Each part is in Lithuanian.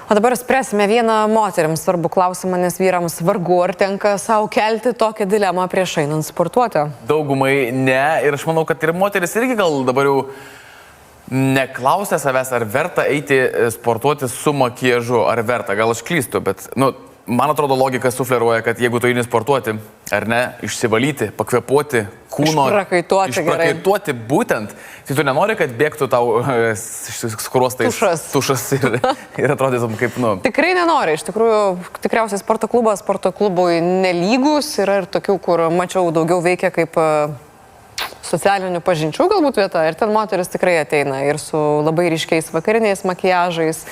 O dabar spręsime vieną moteriams svarbų klausimą, nes vyrams vargu ar tenka savo kelti tokią dilemą prieš einant sportuoti. Daugumai ne, ir aš manau, kad ir moteris irgi gal dabar jau neklausia savęs, ar verta eiti sportuoti su makiažu, ar verta, gal aš klystu, bet, man atrodo, logika sufleruoja, kad jeigu tu eini sportuoti, ar ne, išsivalyti, pakvepuoti kūno, išprakaituoti būtent, tai tu nenori, kad bėgtų tau skruostais tušas ir atrodytum kaip, Tikrai nenori, iš tikrųjų, tikriausiai sporto klubui nelygus, yra ir tokių, kur mačiau daugiau veikia kaip socialinių pažinčių galbūt vieta, ir ten moteris tikrai ateina ir su labai ryškiais vakariniais makiažais,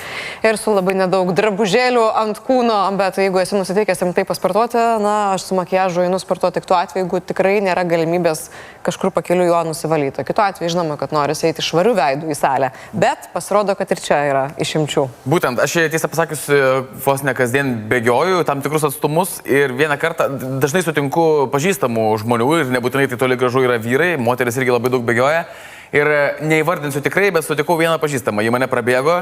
ir su labai nedaug drabužėlių ant kūno, bet jeigu esi nusiteikęs rimtai pasportuoti, aš su makiažu einu sportuoti tik tuo atveju, jeigu tikrai nėra galimybės kažkur pakeliu jo nusivalyti. Kitu atveju žinoma, kad nori eiti švarių veidų į salę, bet pasirodo, kad ir čia yra išimčių. Būtent, aš tiesą pasakius, vos ne kasdien bėgioju tam tikrus atstumus ir vieną kartą dažnai sutinku pažįstamų žmonių ir nebūtinai tai toli gražu yra vyrai, moteris irgi labai daug bėgioja ir neįvardinsiu tikrai, bet sutikau vieną pažįstamą, jį mane prabėgo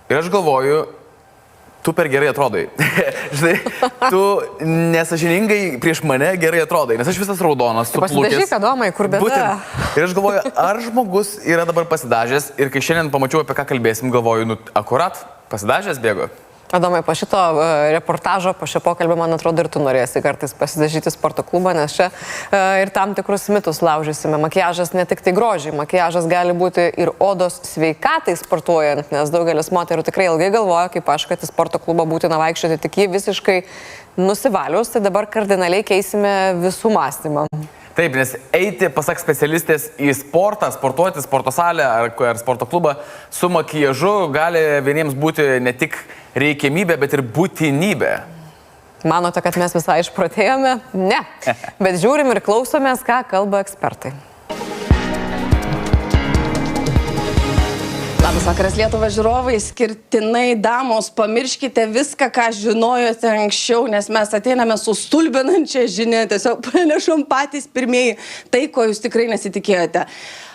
ir aš galvoju, tu per gerai atrodai. Žinai, tu nesažiningai prieš mane gerai atrodai, nes aš visas raudonas, suplukęs. Pasidažyk, Adomai, kur bėda. Būtent. Ir aš galvoju, ar žmogus yra dabar pasidažęs ir kai šiandien pamačiau, apie ką kalbėsim, galvoju, akurat pasidažęs bėgo. Adomai, po šito reportažo, po šio pokalbio, man atrodo, ir tu norėsi kartais pasidažyti sporto klubą, nes čia ir tam tikrus mitus laužysime. Makiažas ne tik tai grožiai, makiažas gali būti ir odos sveikatai sportuojant, nes daugelis moterų tikrai ilgai galvoja, kaip aš, kad į sporto klubą būtina vaikščioti, tik jį visiškai nusivalius, tai dabar kardinaliai keisime visų mąstymą. Taip, nes eiti, pasak specialistės, į sportą, sportuoti, sporto salę ar sporto klubą su makiažu gali vieniems būti ne tik reikiamybė, bet ir būtinybė. Manote, kad mes visai išprotėjome? Ne. Bet žiūrim ir klausomės, ką kalba ekspertai. Labas vakaras, Lietuva žiūrovai, skirtinai damos, pamirškite viską, ką žinojote anksčiau, nes mes ateiname su stulbinančia žinia, tiesiog pranešom patys pirmieji tai, ko jūs tikrai nesitikėjote.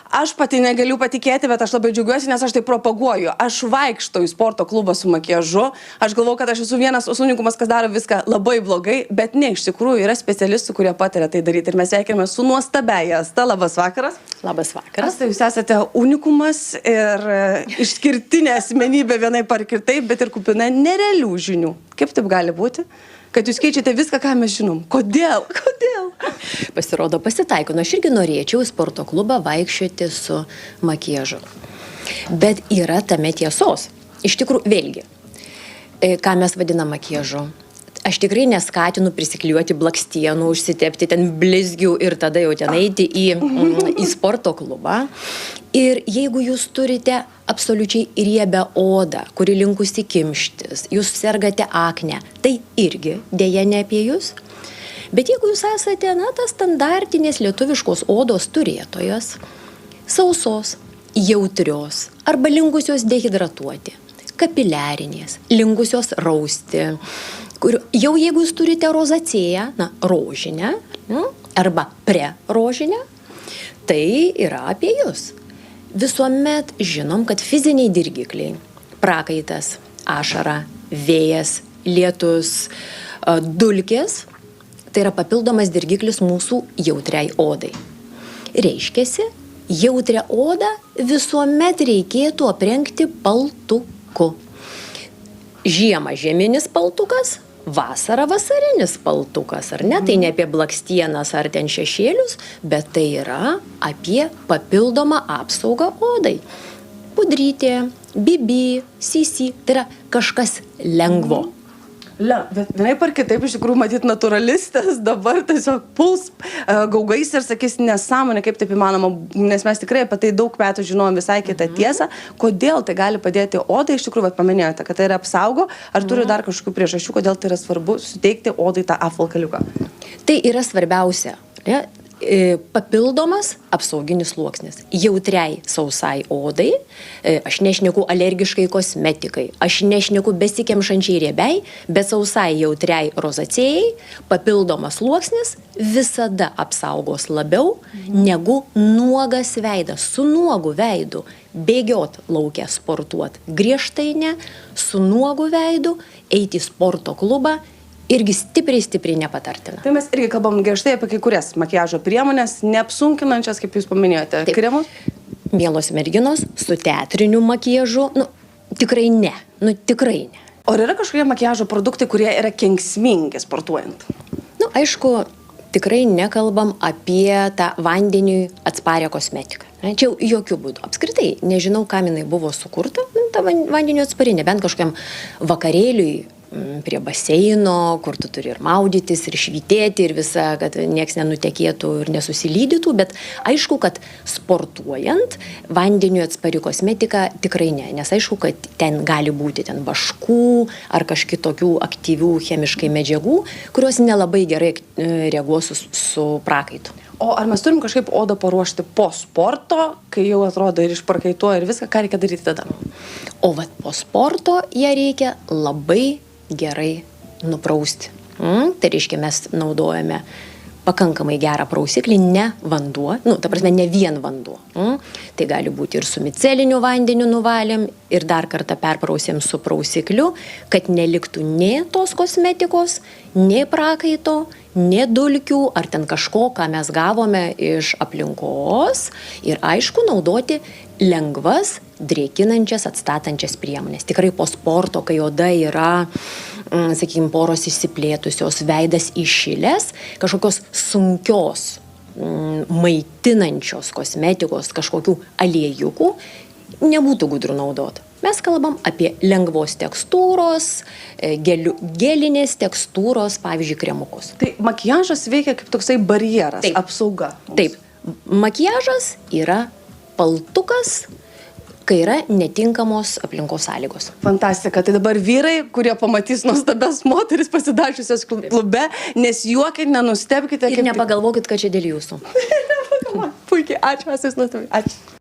Aš pati negaliu patikėti, bet aš labai džiaugiuosi, nes aš tai propaguoju. Aš vaikštau į sporto klubą su makiažu. Aš galvoju, kad aš esu vienas unikumas, kas daro viską labai blogai, bet ne, iš tikrųjų yra specialistų, kurie patiria tai daryti. Ir mes sveikiname su nuostabiaja Asta. Labas vakaras. Labas vakaras. Asta, jūs esate unikumas ir išskirtinė asmenybė vienai par kitaip, bet ir kupina nerealių žinių. Kaip taip gali būti? Kad jūs keičiate viską, ką mes žinom. Kodėl? Kodėl? Pasirodo, pasitaiko. Aš irgi norėčiau į sporto klubą vaikščioti su makiažu. Bet yra tame tiesos. Iš tikrųjų, vėlgi, ką mes vadinam makiažu. Aš tikrai neskatinu prisikliuoti blakstienų, užsitepti ten blizgių ir tada jau ten eiti į sporto klubą. Ir jeigu jūs turite absoliučiai riebę odą, kuri linkusi kimštis, jūs sergate akne, tai irgi dėja ne apie jūs. Bet jeigu jūs esate, tas standartinės lietuviškos odos turėtojas, sausos, jautrios arba linkusios dehidratuoti, kapiliarinės, linkusios rausti, jau jeigu jūs turite rozacėją, rožinę arba prerožinę, tai yra apie jūs. Visuomet žinom, kad fiziniai dirgikliai, prakaitas, ašara, vėjas, lietus, dulkės, tai yra papildomas dirgiklis mūsų jautriai odai. Reiškiasi, jautrią odą visuomet reikėtų aprengti paltuku. Žiemą žieminis paltukas, vasarą vasarinis paltukas, ar ne? Tai ne apie blakstienas ar ten šešėlius, bet tai yra apie papildomą apsaugą odai. Pudrytė, BB, CC, tai yra kažkas lengvo. Bet vienaip ar kitaip, iš tikrųjų, matyt, naturalistas dabar tiesiog puls gaugais ir sakys nesąmonė, kaip taip įmanoma, nes mes tikrai apie tai daug metų žinojom visai kitą tiesą. Kodėl tai gali padėti odai, iš tikrųjų, paminėjote, kad tai yra apsaugo, ar turi dar kažkokių priežasčių, kodėl tai yra svarbu suteikti odai tą apvalkaliuką? Tai yra svarbiausia. papildomas apsauginis sluoksnis. Jautriai sausai odai, aš nešneku alergiškai kosmetikai, aš nešneku besikemšančiai riebiai, bet sausai jautriai rozacėjai, papildomas sluoksnis visada apsaugos labiau negu nuogas veidas. Su nuogu veidu bėgiot laukia sportuot griežtai ne, su nuogu veidu eiti į sporto klubą irgi stipriai nepatartina. Tai mes irgi kalbam griežtai apie kai kurias makiažo priemonės, neapsunkinančias, kaip jūs paminėjote, kremus. Mielos merginos su teatriniu makiažu, tikrai ne. Tikrai ne. O ar yra kažkokie makiažo produktai, kurie yra kenksmingi sportuojant? Aišku, tikrai nekalbam apie tą vandeniui atsparę kosmetiką. Čia jau jokių būdų. Apskritai, nežinau, kam jinai buvo sukurta, ta vandeniui atspari, nebent kažkokiam vakarėliui prie baseino, kur tu turi ir maudytis, ir švytėti, ir visa, kad nieks nenutekėtų ir nesusilydytų, bet aišku, kad sportuojant vandeniui atspari kosmetika tikrai ne, nes aišku, kad ten gali būti ten vaškų ar kažkitokių aktyvių chemiškai medžiagų, kurios nelabai gerai reaguos su prakaitu. O ar mes turim kažkaip odą paruošti po sporto, kai jau atrodo ir išprakaituoja ir viską, ką reikia daryti tada? O vat po sporto ją reikia labai gerai nuprausti. Tai reiškia, mes naudojame pakankamai gerą prausiklį, ne vanduo, ta prasme, ne vien vanduo. Tai gali būti ir su miceliniu vandeniu nuvalėm ir dar kartą perprausėm su prausikliu, kad neliktų nei tos kosmetikos, nei prakaito, nei dulkių ar ten kažko, ką mes gavome iš aplinkos ir aišku naudoti lengvas, drėkinančias, atstatančias priemonės. Tikrai po sporto, kai oda yra, sakykime, poros išsiplėtusios, veidas įšilęs, kažkokios sunkios, maitinančios kosmetikos, kažkokių aliejukų nebūtų gudru naudoti. Mes kalbam apie lengvos tekstūros, gelinės tekstūros, pavyzdžiui, kremukus. Tai makiažas veikia kaip toksai barjeras, Taip. apsauga. Taip, makiažas yra paltukas, kai yra netinkamos aplinkos sąlygos. Fantastika. Tai dabar vyrai, kurie pamatys nuostabias moteris pasidažiusios klube, nesijuokit, nenustebkite. Ir nepagalvokit, kad čia dėl jūsų. Puikiai, ačiū, esu nuostabiai. Ačiū.